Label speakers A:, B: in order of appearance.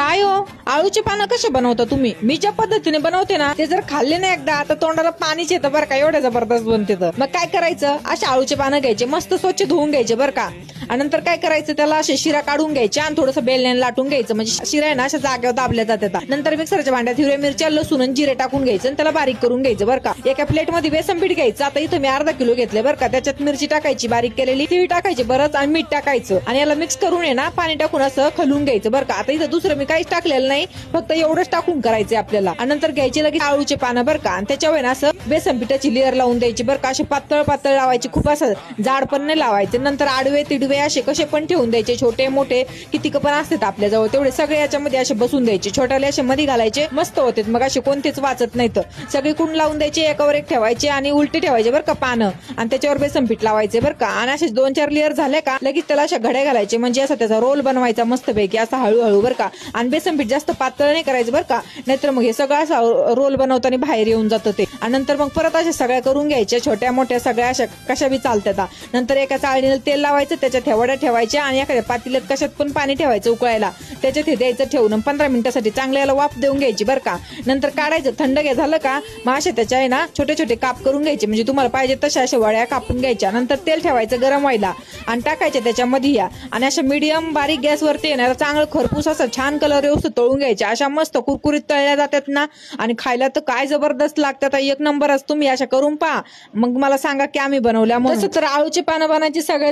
A: काय हो, आळूची पानं कसे बनवता तुम्ही? मी ज्या पद्धतीने बनवते ना ते जर खाल्ले ना एकदा तर तोंडाला पाणीच येतं बरं का, एवढ्या जबरदस्त बनते. तर मग काय करायचं, अशा आळूचे पानं घ्यायचे, मस्त स्वच्छ धुवून घ्यायचे बरं का. आणि नंतर काय करायचं, त्याला असे शिरा काढून घ्यायचे आणि थोडंसं बेलण्याने लाटून घ्यायचं, म्हणजे शिरा आहे ना अशा जागेवर दाबल्या जातात. नंतर मिक्सरच्या भांड्यात हिरव्या मिरच्या, लसूण आणि जिरे टाकून घ्यायचं आणि त्याला बारीक करून घ्यायचं बरं का. एका प्लेटमध्ये बेसन पीठ घ्यायचं. आता इथं मी अर्धा किलो घेतले बरं का. त्याच्यात मिरची टाकायची बारीक केलेली, तीळ टाकायची बरंच आणि मीठ टाकायचं आणि याला मिक्स करून आहे ना पाणी टाकून असं खलून घ्यायचं बरं का. आता इथं दुसरं मी काहीच टाकलेलं नाही, फक्त एवढंच टाकून करायचंय आपल्याला. आणि नंतर घ्यायचे लगेच आळूचे पानं बरं का, आणि त्याच्यावर ना असं बेसन पिठाची लेअर लावून द्यायची बरं का. असे पातळ पातळ लावायची, खूप असं जाड पण नाही लावायचे. नंतर आडवे तिडवे असे कसे पण ठेवून द्यायचे, छोटे मोठे किती पण असतात आपल्याजवळ तेवढे सगळे याच्यामध्ये असे बसून द्यायचे. छोट्याले असे मध्ये घालायचे, मस्त होते मग. असे कोणतेच वाचत नाही तर सगळे कुंड लावून द्यायचे, एकावर एक ठेवायचे आणि उलटे ठेवायचे बरं का पानं, आणि त्याच्यावर बेसन पीठ लावायचे बरं का. आणि असे 2-4 लेअर झाले का लगेच त्याला अशा घड्या घालायचे, म्हणजे असं त्याचा रोल बनवायचा मस्त पैकी असा हळूहळू बरं का. आणि बेसन पीठ जास्त पातळ नाही करायचं बरं का, नाहीतर मग हे सगळं असं रोल बनवताना बाहेर येऊन जातं ते. आणि नंतर मग परत अशा सगळ्या करून घ्यायच्या, छोट्या मोठ्या सगळ्या अशा कशा बी चालतात. नंतर एका चाळणीला तेल लावायचं, त्याच्यात वड्या ठेवायच्या आणि एखाद्या पातेल्यात कशात पण पाणी ठेवायचं उकळायला, त्याच्यात हे द्यायचं ठेवून 15 मिनिटासाठी चांगल्याला वाफ देऊन घ्यायची बरं का. नंतर काढायचं, थंड झालं का मग अशा त्याच्या आहे ना छोटे छोटे काप करून घ्यायचे, म्हणजे तुम्हाला पाहिजे तशा अशा वड्या कापून घ्यायच्या. नंतर तेल ठेवायचं गरम व्हायला आणि टाकायच्या त्याच्यामध्ये या, आणि अशा मीडियम बारीक गॅसवरती येणार चांगलं खरपूस असं छान कलर येऊस तळून घ्यायच्या. अशा मस्त कुरकुरीत तळल्या जातात ना, आणि खायला तर काय जबरदस्त लागतात, एक नंबरच. तुम्ही अशा करून पहा, मग मला सांगा की आम्ही बनवल्या. तसं तर आळूची पानं बनायची सगळ्यात